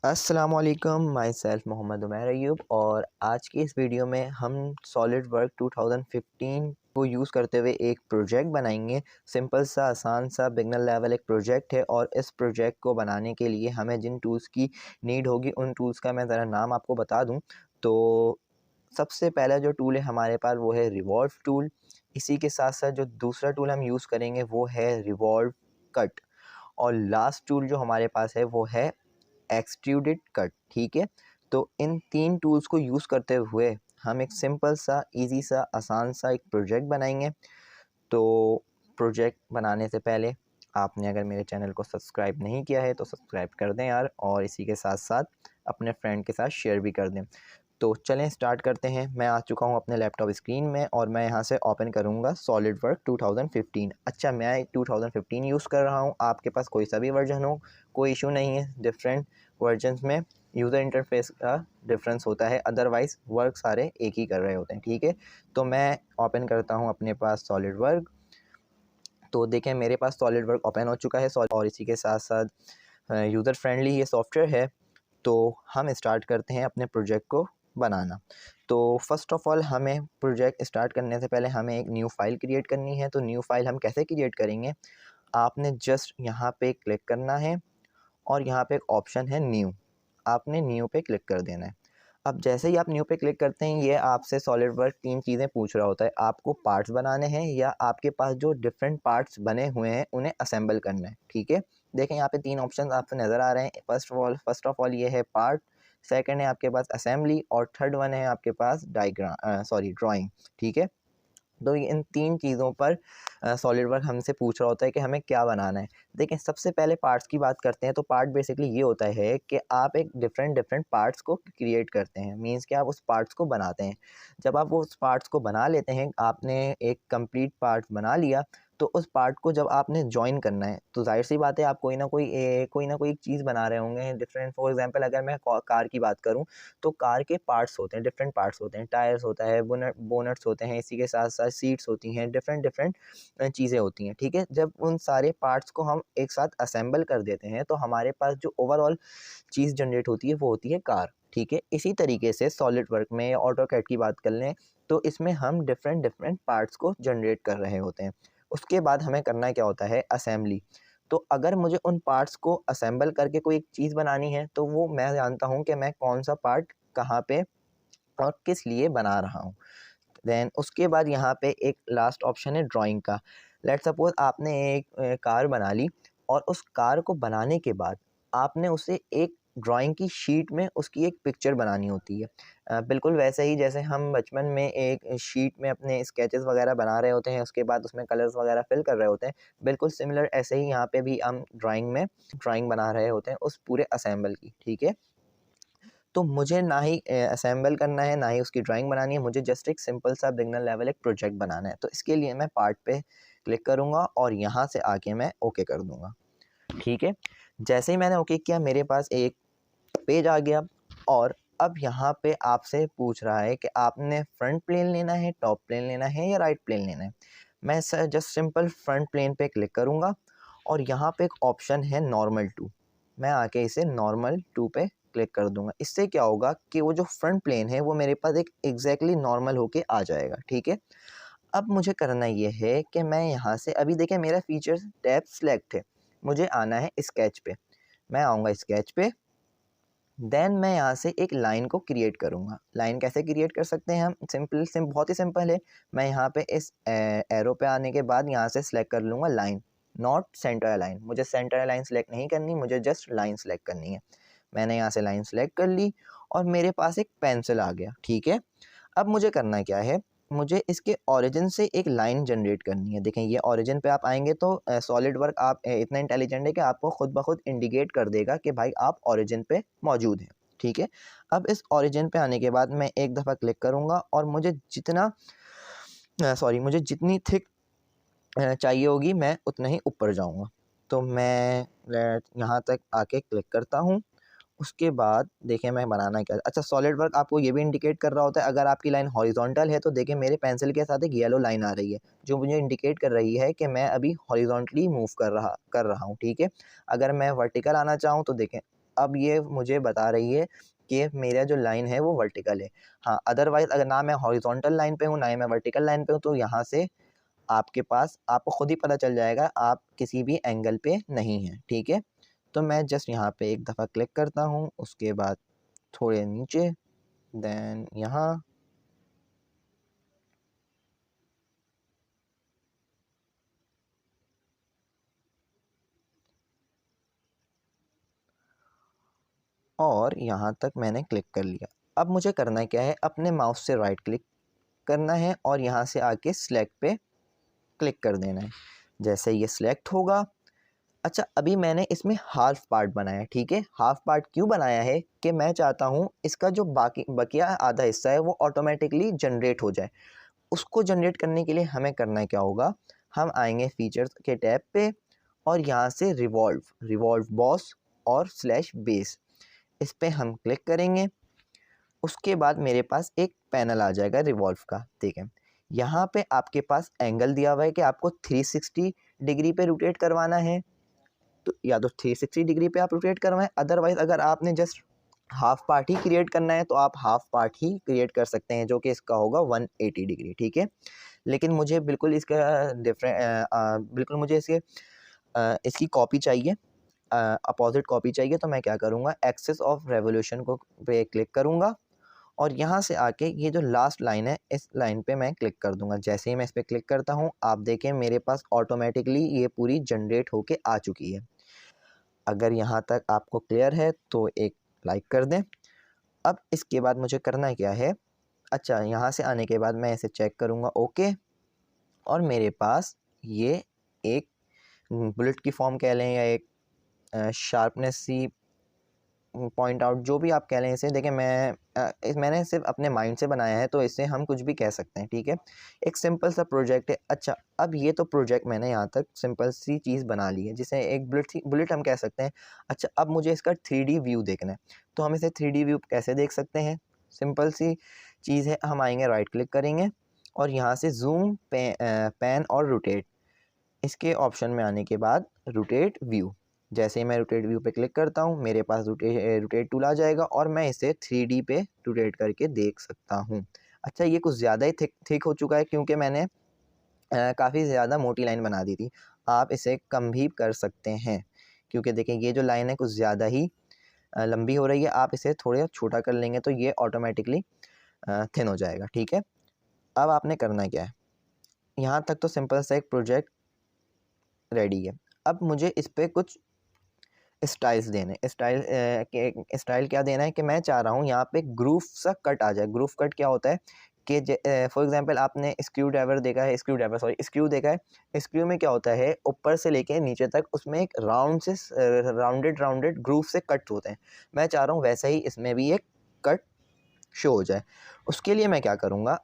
अस्सलामुअलैकुम, my self Mohammad Umair Ayub. और आज की इस वीडियो में हम सॉलिड वर्क 2015 को यूज़ करते हुए एक प्रोजेक्ट बनाएंगे। सिंपल सा, आसान सा, बिगनर लेवल एक प्रोजेक्ट है। और इस प्रोजेक्ट को बनाने के लिए हमें जिन टूल्स की नीड होगी, उन टूल्स का मैं ज़रा नाम आपको बता दूं। तो सबसे पहला जो टूल है हमारे पास वो है रिवॉल्व टूल। इसी के साथ साथ जो दूसरा टूल हम यूज़ करेंगे वो है रिवॉल्व कट। और लास्ट टूल जो हमारे पास है वो है एक्सट्रूडेड कट। ठीक है, तो इन तीन टूल्स को यूज़ करते हुए हम एक सिंपल सा, इजी सा, आसान सा एक प्रोजेक्ट बनाएंगे। तो प्रोजेक्ट बनाने से पहले आपने अगर मेरे चैनल को सब्सक्राइब नहीं किया है तो सब्सक्राइब कर दें यार, और इसी के साथ साथ अपने फ्रेंड के साथ शेयर भी कर दें। तो चलें स्टार्ट करते हैं। मैं आ चुका हूँ अपने लैपटॉप स्क्रीन में और मैं यहाँ से ओपन करूँगा सॉलिड वर्क 2015। अच्छा, मैं 2015 यूज़ कर रहा हूँ। आपके पास कोई सा भी वर्जन हो, कोई इशू नहीं है। डिफरेंट वर्जन्स में यूज़र इंटरफेस का डिफरेंस होता है, अदरवाइज़ वर्क सारे एक ही कर रहे होते हैं। ठीक है, तो मैं ओपन करता हूँ अपने पास सॉलिड वर्क। तो देखें मेरे पास सॉलिड वर्क ओपन हो चुका है और इसी के साथ साथ यूज़र फ्रेंडली ये सॉफ्टवेयर है। तो हम स्टार्ट करते हैं अपने प्रोजेक्ट को बनाना। तो फर्स्ट ऑफ़ ऑल हमें प्रोजेक्ट स्टार्ट करने से पहले हमें एक न्यू फ़ाइल क्रिएट करनी है। तो न्यू फ़ाइल हम कैसे क्रिएट करेंगे, आपने जस्ट यहाँ पे क्लिक करना है और यहाँ पे एक ऑप्शन है न्यू, आपने न्यू पे क्लिक कर देना है। अब जैसे ही आप न्यू पे क्लिक करते हैं, ये आपसे सॉलिड वर्क तीन चीज़ें पूछ रहा होता है। आपको पार्ट्स बनाने हैं या आपके पास जो डिफरेंट पार्ट्स बने हुए हैं उन्हें असेंबल करना है। ठीक है, देखें यहाँ पे तीन ऑप्शन आपको नज़र आ रहे हैं। फर्स्ट ऑफ ऑल ये है पार्ट, सेकंड है आपके पास असेंबली, और थर्ड वन है आपके पास ड्राइंग। ठीक है, तो इन तीन चीज़ों पर सॉलिड वर्क हमसे पूछ रहा होता है कि हमें क्या बनाना है। देखिए सबसे पहले पार्ट्स की बात करते हैं। तो पार्ट बेसिकली ये होता है कि आप एक डिफरेंट पार्ट्स को क्रिएट करते हैं, मींस कि आप उस पार्ट्स को बनाते हैं। जब आप वो उस पार्ट्स को बना लेते हैं, आपने एक कंप्लीट पार्ट बना लिया, तो उस पार्ट को जब आपने जॉइन करना है तो जाहिर सी बात है आप कोई ना कोई एक चीज़ बना रहे होंगे डिफरेंट। फॉर एग्जांपल अगर मैं कार की बात करूं, तो कार के पार्ट्स होते हैं, डिफरेंट पार्ट्स होते हैं। टायर्स होता है, बोनट्स होते हैं, इसी के साथ साथ सीट्स होती हैं, डिफरेंट चीज़ें होती हैं। ठीक है, जब उन सारे पार्ट्स को हम एक साथ असेंबल कर देते हैं तो हमारे पास जो ओवरऑल चीज़ जनरेट होती है वो होती है कार। ठीक है, इसी तरीके से सॉलिड वर्क में या ऑटोकैड की बात कर लें तो इसमें हम डिफरेंट पार्ट्स को जनरेट कर रहे होते हैं। उसके बाद हमें करना क्या होता है, असेंबली। तो अगर मुझे उन पार्ट्स को असेंबल करके कोई एक चीज़ बनानी है तो वो मैं जानता हूँ कि मैं कौन सा पार्ट कहाँ पे और किस लिए बना रहा हूँ। देन उसके बाद यहाँ पे एक लास्ट ऑप्शन है ड्राइंग का। लेट्स सपोज आपने एक कार बना ली, और उस कार को बनाने के बाद आपने उसे एक ड्राइंग की शीट में उसकी एक पिक्चर बनानी होती है। बिल्कुल वैसे ही जैसे हम बचपन में एक शीट में अपने स्केचेस वगैरह बना रहे होते हैं, उसके बाद उसमें कलर्स वगैरह फिल कर रहे होते हैं, बिल्कुल सिमिलर ऐसे ही यहाँ पे भी हम ड्राइंग बना रहे होते हैं उस पूरे असेंबल की। ठीक है, तो मुझे ना ही असेंबल करना है, ना ही उसकी ड्राइंग बनानी है, मुझे जस्ट एक सिंपल सा बिगिनर लेवल एक प्रोजेक्ट बनाना है। तो इसके लिए मैं पार्ट पे क्लिक करूँगा और यहाँ से आके मैं ओके कर दूँगा। ठीक है, जैसे ही मैंने ओके किया मेरे पास एक पेज आ गया। और अब यहाँ पे आपसे पूछ रहा है कि आपने फ्रंट प्लेन लेना है, टॉप प्लेन लेना है या राइट प्लेन लेना है। मैं sir just simple front plane पे क्लिक करूँगा और यहाँ पे एक ऑप्शन है नॉर्मल टू, मैं आके इसे नॉर्मल टू पे क्लिक कर दूंगा। इससे क्या होगा कि वो जो फ्रंट प्लेन है वो मेरे पास एक एग्जैक्टली नॉर्मल होके आ जाएगा। ठीक है, अब मुझे करना ये है कि मैं यहाँ से, अभी देखें मेरा फीचर्स टैब सिलेक्ट है, मुझे आना है स्केच पे। मैं आऊँगा स्केच पे, देन मैं यहाँ से एक लाइन को क्रिएट करूँगा। लाइन कैसे क्रिएट कर सकते हैं हम, बहुत ही सिंपल है। मैं यहाँ पे इस एरो पे आने के बाद यहाँ से सिलेक्ट कर लूँगा लाइन, नॉट सेंटर लाइन। मुझे सेंटर लाइन सेलेक्ट नहीं करनी, मुझे जस्ट लाइन सेलेक्ट करनी है। मैंने यहाँ से लाइन सेलेक्ट कर ली और मेरे पास एक पेंसिल आ गया। ठीक है, अब मुझे करना क्या है, मुझे इसके ओरिजिन से एक लाइन जनरेट करनी है। देखें ये ओरिजिन पे आप आएंगे तो सॉलिड वर्क आप इतना इंटेलिजेंट है कि आपको खुद ब खुद इंडिकेट कर देगा कि भाई आप ओरिजिन पे मौजूद हैं। ठीक है, अब इस ओरिजिन पे आने के बाद मैं एक दफ़ा क्लिक करूँगा और मुझे जितनी थिक चाहिए होगी मैं उतना ही ऊपर जाऊँगा। तो मैं यहाँ तक आके क्लिक करता हूँ। उसके बाद देखिए मैं बनाना क्या, अच्छा सॉलिड वर्क आपको ये भी इंडिकेट कर रहा होता है अगर आपकी लाइन हॉरिजॉन्टल है तो देखिए मेरे पेंसिल के साथ एक येलो लाइन आ रही है जो मुझे इंडिकेट कर रही है कि मैं अभी हॉरिजॉन्टली मूव कर रहा हूँ। ठीक है, अगर मैं वर्टिकल आना चाहूँ तो देखें अब ये मुझे बता रही है कि मेरा जो लाइन है वो वर्टिकल है। हाँ, अदरवाइज़ अगर ना मैं हॉरिजॉन्टल लाइन पे हूँ, ना ही मैं वर्टिकल लाइन पे हूँ, तो यहाँ से आपके पास आपको खुद ही पता चल जाएगा आप किसी भी एंगल पे नहीं हैं, ठीक है? तो मैं जस्ट यहाँ पे एक दफ़ा क्लिक करता हूँ, उसके बाद थोड़े नीचे, देन यहाँ, और यहाँ तक मैंने क्लिक कर लिया। अब मुझे करना क्या है, अपने माउस से राइट क्लिक करना है और यहाँ से आके सिलेक्ट पे क्लिक कर देना है। जैसे ये सिलेक्ट होगा, अच्छा अभी मैंने इसमें हाफ पार्ट बनाया है, ठीक है? हाफ पार्ट क्यों बनाया है कि मैं चाहता हूँ इसका जो बकिया आधा हिस्सा है वो ऑटोमेटिकली जनरेट हो जाए। उसको जनरेट करने के लिए हमें करना क्या होगा, हम आएंगे फीचर्स के टैब पे और यहाँ से रिवॉल्व बॉस और स्लैश बेस, इस पे हम क्लिक करेंगे। उसके बाद मेरे पास एक पैनल आ जाएगा रिवॉल्व का। देखें यहाँ पे आपके पास एंगल दिया हुआ है कि आपको 360 डिग्री पे रोटेट करवाना है, तो या तो 360 डिग्री पे आप रोटेट करवाएं, अदरवाइज अगर आपने जस्ट हाफ पार्ट ही क्रिएट करना है तो आप हाफ पार्ट ही क्रिएट कर सकते हैं, जो कि इसका होगा 180 डिग्री, ठीक है? लेकिन मुझे बिल्कुल इसका बिल्कुल मुझे इसकी कॉपी चाहिए, अपोजिट कॉपी चाहिए। तो मैं क्या करूँगा, एक्सेस ऑफ रेवोल्यूशन को पे क्लिक करूँगा और यहाँ से आके ये जो लास्ट लाइन है इस लाइन पे मैं क्लिक कर दूंगा। जैसे ही मैं इस पर क्लिक करता हूँ आप देखें मेरे पास ऑटोमेटिकली ये पूरी जनरेट होके आ चुकी है। अगर यहाँ तक आपको क्लियर है तो एक लाइक कर दें। अब इसके बाद मुझे करना क्या है, अच्छा यहाँ से आने के बाद मैं इसे चेक करूँगा, ओके, और मेरे पास ये एक बुलेट की फॉर्म कह लें या एक शार्पनेस सी पॉइंट आउट, जो भी आप कह लें इसे। देखिए मैंने सिर्फ अपने माइंड से बनाया है तो इससे हम कुछ भी कह सकते हैं, ठीक है? एक सिंपल सा प्रोजेक्ट है। अच्छा अब ये तो प्रोजेक्ट मैंने यहाँ तक सिंपल सी चीज़ बना ली है जिसे एक बुलेट हम कह सकते हैं। अच्छा अब मुझे इसका 3D व्यू देखना है, तो हम इसे 3D व्यू कैसे देख सकते हैं? सिंपल सी चीज़ है, हम आएंगे राइट क्लिक करेंगे और यहाँ से जूम पैन और रोटेट, इसके ऑप्शन में आने के बाद रोटेट व्यू, जैसे ही मैं रोटेट व्यू पे क्लिक करता हूँ मेरे पास रोटेट टूल आ जाएगा और मैं इसे 3D पे रोटेट करके देख सकता हूँ। अच्छा ये कुछ ज़्यादा ही थिक हो चुका है क्योंकि मैंने काफ़ी ज़्यादा मोटी लाइन बना दी थी। आप इसे कम भी कर सकते हैं क्योंकि देखें ये जो लाइन है कुछ ज़्यादा ही लंबी हो रही है। आप इसे थोड़ा छोटा कर लेंगे तो ये ऑटोमेटिकली थिन हो जाएगा, ठीक है? अब आपने करना क्या है, यहाँ तक तो सिंपल सा एक प्रोजेक्ट रेडी है। अब मुझे इस पर कुछ स्टाइल्स देने, स्टाइल क्या देना है कि मैं चाह रहा हूँ यहाँ पे ग्रूफ सा कट आ जाए। ग्रूफ कट क्या होता है कि फॉर एग्जांपल आपने स्क्रू स्क्रू देखा है। स्क्रू में क्या होता है, ऊपर से लेके नीचे तक उसमें एक राउंडेड ग्रूफ से कट होते हैं। मैं चाह रहा हूँ वैसा ही इसमें भी एक कट शो हो जाए। उसके लिए मैं क्या करूँगा,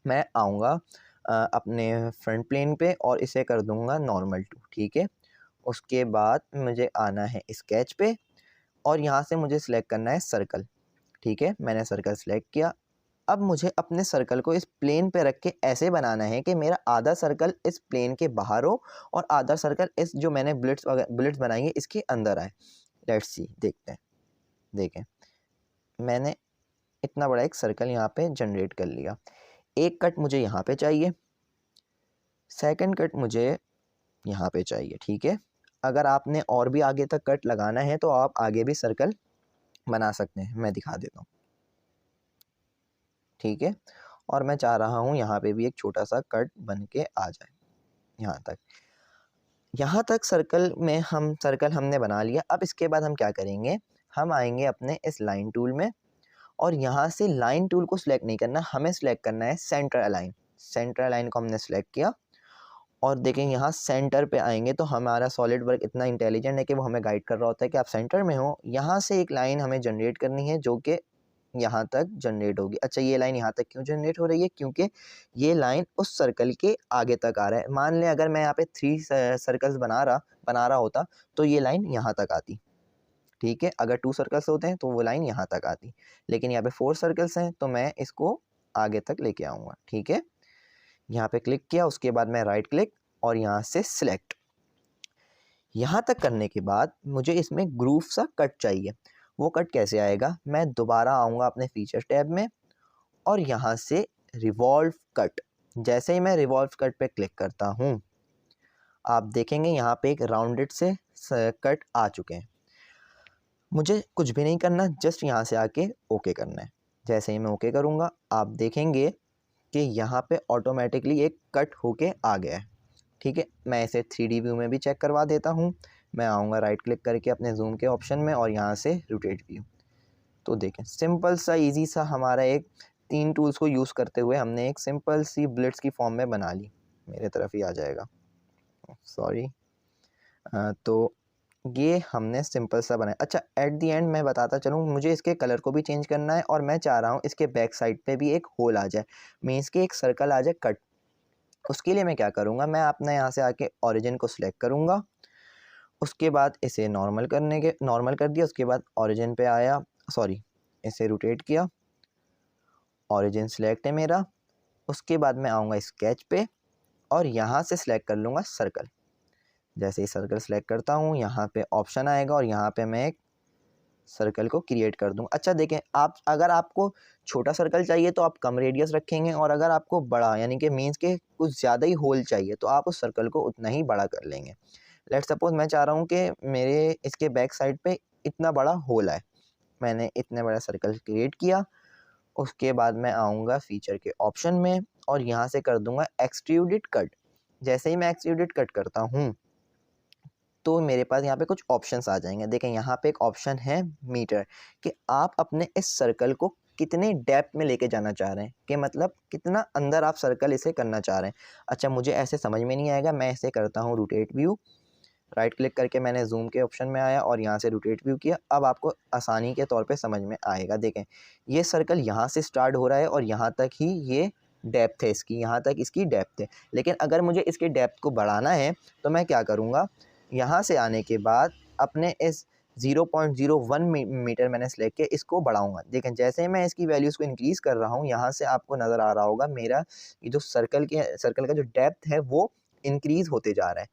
मैं आऊँगा अपने फ्रंट प्लेन पे और इसे कर दूँगा नॉर्मल टू, ठीक है? उसके बाद मुझे आना है स्केच पे और यहाँ से मुझे सिलेक्ट करना है सर्कल, ठीक है? मैंने सर्कल सिलेक्ट किया। अब मुझे अपने सर्कल को इस प्लेन पे रख के ऐसे बनाना है कि मेरा आधा सर्कल इस प्लेन के बाहर हो और आधा सर्कल इस जो मैंने बुलेट्स बनाई है इसके अंदर आए। लेट्स सी, देखते हैं। देखें मैंने इतना बड़ा एक सर्कल यहाँ पे जनरेट कर लिया। एक कट मुझे यहाँ पे चाहिए, सेकंड कट मुझे यहाँ पे चाहिए, ठीक है? अगर आपने और भी आगे तक कट लगाना है तो आप आगे भी सर्कल बना सकते हैं, मैं दिखा देता हूँ, ठीक है? और मैं चाह रहा हूँ यहाँ पे भी एक छोटा सा कट बन के आ जाए। यहाँ तक सर्कल हमने बना लिया। अब इसके बाद हम क्या करेंगे, हम आएंगे अपने इस लाइन टूल में और यहाँ से लाइन टूल को सिलेक्ट नहीं करना, हमें सिलेक्ट करना है सेंटर अलाइन। सेंटर अलाइन को हमने सिलेक्ट किया और देखें यहाँ सेंटर पे आएंगे तो हमारा सॉलिड वर्क इतना इंटेलिजेंट है कि वो हमें गाइड कर रहा होता है कि आप सेंटर में हो। यहाँ से एक लाइन हमें जनरेट करनी है जो कि यहाँ तक जनरेट होगी। अच्छा ये लाइन यहाँ तक क्यों जनरेट हो रही है, क्योंकि ये लाइन उस सर्कल के आगे तक आ रहा है। मान लें अगर मैं यहाँ पे 3 सर्कल्स बना रहा होता तो ये लाइन यहाँ तक आती, ठीक है? अगर 2 सर्कल्स होते हैं तो वो लाइन यहाँ तक आती, लेकिन यहाँ पे 4 सर्कल्स हैं तो मैं इसको आगे तक लेके आऊँगा, ठीक है? यहाँ पे क्लिक किया, उसके बाद मैं राइट क्लिक और यहाँ से सिलेक्ट। यहाँ तक करने के बाद मुझे इसमें ग्रूव सा कट चाहिए। वो कट कैसे आएगा, मैं दोबारा आऊँगा अपने फीचर टैब में और यहाँ से रिवॉल्व कट, जैसे ही मैं रिवॉल्व कट पे क्लिक करता हूँ आप देखेंगे यहाँ पे एक राउंडेड से कट आ चुके हैं। मुझे कुछ भी नहीं करना, जस्ट यहाँ से आके ओके करना है। जैसे ही मैं ओके करूँगा आप देखेंगे कि यहाँ पे ऑटोमेटिकली एक कट होके आ गया है। ठीक है, मैं इसे 3D व्यू में भी चेक करवा देता हूँ। मैं आऊँगा राइट क्लिक करके अपने जूम के ऑप्शन में और यहाँ से रोटेट व्यू। तो देखें सिंपल सा इजी सा हमारा एक 3 टूल्स को यूज़ करते हुए हमने एक सिंपल सी ब्लिट्स की फॉर्म में बना ली। मेरे तरफ ही आ जाएगा, सॉरी। तो ये हमने सिंपल सा बनाया। अच्छा, एट दी एंड मैं बताता चलूँ, मुझे इसके कलर को भी चेंज करना है और मैं चाह रहा हूँ इसके बैक साइड पे भी एक होल आ जाए, मीन्स कि एक सर्कल आ जाए कट। उसके लिए मैं क्या करूँगा, मैं अपने यहाँ से आके ओरिजिन को सिलेक्ट करूँगा, उसके बाद इसे नॉर्मल कर दिया, उसके बाद ओरिजिन पे आया, सॉरी इसे रोटेट किया, ओरिजिन सिलेक्ट है मेरा। उसके बाद मैं आऊँगा स्केच पे और यहाँ से सिलेक्ट कर लूँगा सर्कल। जैसे ही सर्कल सेलेक्ट करता हूँ यहाँ पे ऑप्शन आएगा और यहाँ पे मैं एक सर्कल को क्रिएट कर दूँ। अच्छा देखें, आप अगर आपको छोटा सर्कल चाहिए तो आप कम रेडियस रखेंगे और अगर आपको बड़ा यानी कि मीन्स के कुछ ज़्यादा ही होल चाहिए तो आप उस सर्कल को उतना ही बड़ा कर लेंगे। लेट्स सपोज मैं चाह रहा हूँ कि मेरे इसके बैक साइड पे इतना बड़ा होल है, मैंने इतने बड़ा सर्कल क्रिएट किया। उसके बाद मैं आऊँगा फीचर के ऑप्शन में और यहाँ से कर दूँगा एक्सट्रूडेड कट। जैसे ही मैं एक्सट्रूडेड कट करता हूँ तो मेरे पास यहाँ पे कुछ ऑप्शंस आ जाएंगे। देखें यहाँ पे एक ऑप्शन है मीटर, कि आप अपने इस सर्कल को कितने डेप्थ में लेके जाना चाह रहे हैं, कि मतलब कितना अंदर आप सर्कल इसे करना चाह रहे हैं। अच्छा, मुझे ऐसे समझ में नहीं आएगा, मैं ऐसे करता हूँ रोटेट व्यू। राइट क्लिक करके मैंने जूम के ऑप्शन में आया और यहाँ से रोटेट व्यू किया। अब आपको आसानी के तौर पे समझ में आएगा। देखें ये सर्कल यहाँ से स्टार्ट हो रहा है और यहाँ तक ही ये डेप्थ है इसकी, यहाँ तक इसकी डेप्थ है। लेकिन अगर मुझे इसकी डेप्थ को बढ़ाना है तो मैं क्या करूँगा, यहाँ से आने के बाद अपने इस 0.01 मीटर मैंने सेलेक्ट किया, इसको बढ़ाऊँगा। देखें जैसे ही मैं इसकी वैल्यूज़ को इंक्रीज़ कर रहा हूँ, यहाँ से आपको नज़र आ रहा होगा मेरा ये जो सर्कल का जो डेप्थ है वो इंक्रीज़ होते जा रहा है।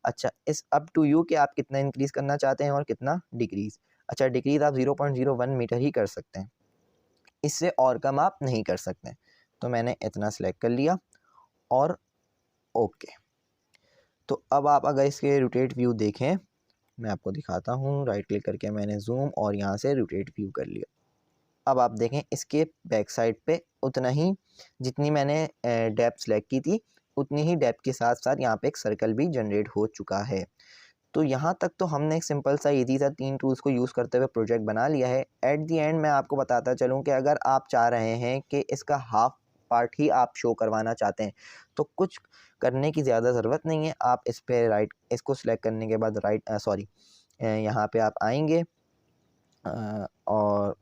अच्छा, इस अप टू यू कि आप कितना इंक्रीज़ करना चाहते हैं और कितना डिक्रीज़। अच्छा, डिक्रीज़ आप 0.01 मीटर ही कर सकते हैं, इससे और कम आप नहीं कर सकते। तो मैंने इतना सेलेक्ट कर लिया और ओके। तो अब आप अगर इसके रोटेट व्यू देखें, मैं आपको दिखाता हूँ। राइट क्लिक करके मैंने जूम और यहाँ से रोटेट व्यू कर लिया। अब आप देखें इसके बैक साइड पे उतना ही, जितनी मैंने डेप्थ सेलेक्ट की थी उतनी ही डेप्थ के साथ साथ यहाँ पे एक सर्कल भी जनरेट हो चुका है। तो यहाँ तक तो हमने एक सिंपल सा इजी सा 3 टूल्स को यूज़ करते हुए प्रोजेक्ट बना लिया है। एट द एंड मैं आपको बताता चलूँ कि अगर आप चाह रहे हैं कि इसका हाफ पार्ट ही आप शो करवाना चाहते हैं तो कुछ करने की ज़्यादा ज़रूरत नहीं है। आप इस पे इसको सिलेक्ट करने के बाद यहाँ पे आप आएंगे और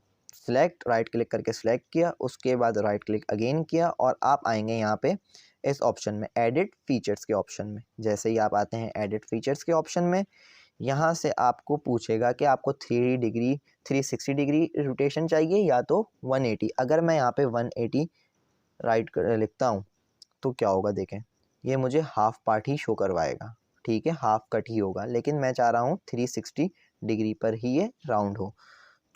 राइट क्लिक करके सिलेक्ट किया, उसके बाद राइट क्लिक अगेन किया और आप आएंगे यहाँ पे इस ऑप्शन में एडिट फीचर्स के ऑप्शन में। जैसे ही आप आते हैं एडिट फीचर्स के ऑप्शन में, यहाँ से आपको पूछेगा कि आपको 360 डिग्री रोटेशन चाहिए या तो 180। अगर मैं यहाँ पे 180 लिखता हूँ तो क्या होगा, देखें ये मुझे हाफ पार्ट ही शो करवाएगा। ठीक है, हाफ कट ही होगा, लेकिन मैं चाह रहा हूँ 360 डिग्री पर ही ये राउंड हो।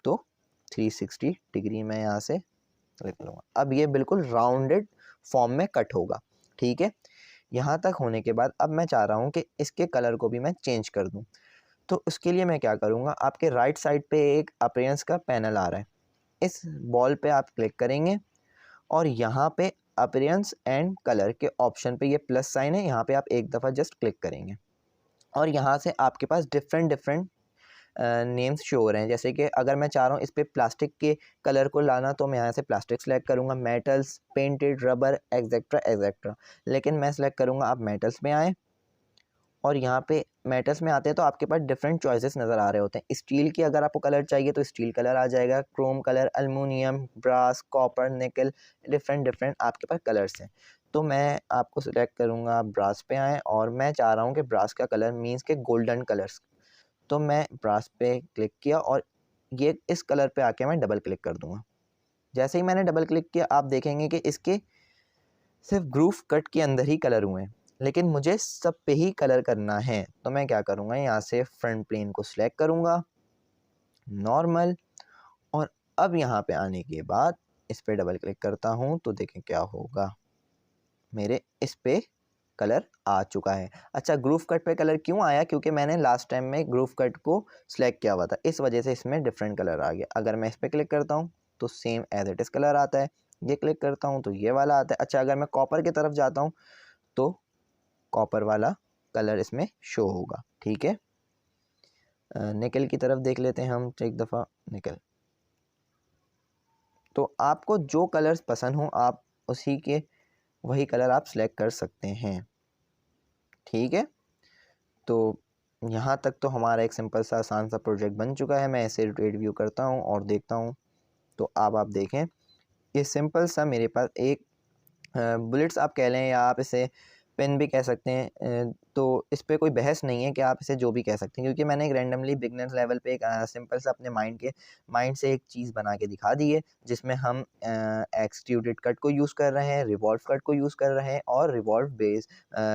तो 360 डिग्री मैं यहाँ से लिख लूँगा। अब ये बिल्कुल राउंडेड फॉर्म में कट होगा। ठीक है, यहाँ तक होने के बाद अब मैं चाह रहा हूँ कि इसके कलर को भी मैं चेंज कर दूँ। तो उसके लिए मैं क्या करूँगा, आपके राइट साइड पे एक अपीयरेंस का पैनल आ रहा है, इस बॉल पे आप क्लिक करेंगे और यहाँ पे अपीयरेंस एंड कलर के ऑप्शन पे ये प्लस साइन है, यहाँ पे आप एक दफ़ा जस्ट क्लिक करेंगे और यहाँ से आपके पास डिफरेंट नेम्स शो हो रहे हैं। जैसे कि अगर मैं चाह रहा हूँ इस पर प्लास्टिक के कलर को लाना तो मैं यहाँ से प्लास्टिक सेलेक्ट करूँगा, मेटल्स, पेंटेड, रबर, एग्जेक्ट्रा एग्जेक्ट्रा। लेकिन मैं सेलेक्ट करूँगा आप मेटल्स में आएँ और यहाँ पे मेटल्स में आते हैं तो आपके पास डिफरेंट चॉइसेस नज़र आ रहे होते हैं। स्टील की अगर आपको कलर चाहिए तो स्टील कलर आ जाएगा, chrome colour, aluminium, brass, copper, nickel, different आपके पास कलर्स हैं। तो मैं आपको सिलेक्ट करूँगा, ब्रास पे आएँ और मैं चाह रहा हूँ कि ब्रास का कलर मीन्स के गोल्डन कलर्स। तो मैं ब्रास पे क्लिक किया और ये इस कलर पे आके मैं डबल क्लिक कर दूँगा। जैसे ही मैंने डबल क्लिक किया आप देखेंगे कि इसके सिर्फ ग्रूव कट के अंदर ही कलर हुए हैं। लेकिन मुझे सब पे ही कलर करना है। तो मैं क्या करूँगा, यहाँ से फ्रंट प्लेन को सिलेक्ट करूँगा, नॉर्मल, और अब यहाँ पे आने के बाद इस पे डबल क्लिक करता हूँ तो देखें क्या होगा, मेरे इस पे कलर आ चुका है। अच्छा, ग्रूव कट पे कलर क्यों आया? क्योंकि मैंने लास्ट टाइम में ग्रूव कट को सिलेक्ट किया हुआ था, इस वजह से इसमें डिफरेंट कलर आ गया। अगर मैं इस पे क्लिक करता हूँ तो same as it is colour आता है, ये क्लिक करता हूँ तो ये वाला आता है। अच्छा, अगर मैं कॉपर की तरफ जाता हूँ तो कॉपर वाला कलर इसमें शो होगा। ठीक है, निकल की तरफ देख लेते हैं हम एक दफ़ा। निकल, तो आपको जो कलर्स पसंद हो आप उसी के वही कलर आप सिलेक्ट कर सकते हैं। ठीक है, तो यहाँ तक तो हमारा एक सिंपल सा आसान सा प्रोजेक्ट बन चुका है। मैं इसे रोटेट व्यू करता हूँ और देखता हूँ, तो अब आप देखें ये सिंपल सा मेरे पास एक बुलेट्स आप कह लें या आप इसे पेन भी कह सकते हैं, तो इस पे कोई बहस नहीं है कि आप इसे जो भी कह सकते हैं, क्योंकि मैंने एक रैंडमली बिगनर्स लेवल पे एक सिंपल सा अपने माइंड से एक चीज़ बना के दिखा दी है, जिसमें हम एक्सट्रूडेड कट को यूज़ कर रहे हैं, रिवॉल्व कट को यूज़ कर रहे हैं और रिवॉल्व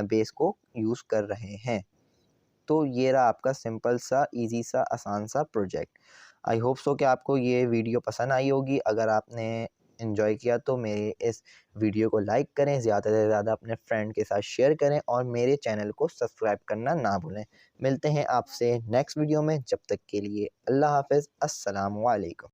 बेस को यूज़ कर रहे हैं। तो ये रहा आपका सिंपल सा, ईज़ी सा, आसान सा प्रोजेक्ट। आई होप सो कि आपको ये वीडियो पसंद आई होगी। अगर आपने एन्जॉय किया तो मेरे इस वीडियो को लाइक करें, ज़्यादा से ज़्यादा अपने फ्रेंड के साथ शेयर करें और मेरे चैनल को सब्सक्राइब करना ना भूलें। मिलते हैं आपसे नेक्स्ट वीडियो में, जब तक के लिए अल्लाह हाफ़िज़, अस्सलामु अलैकुम।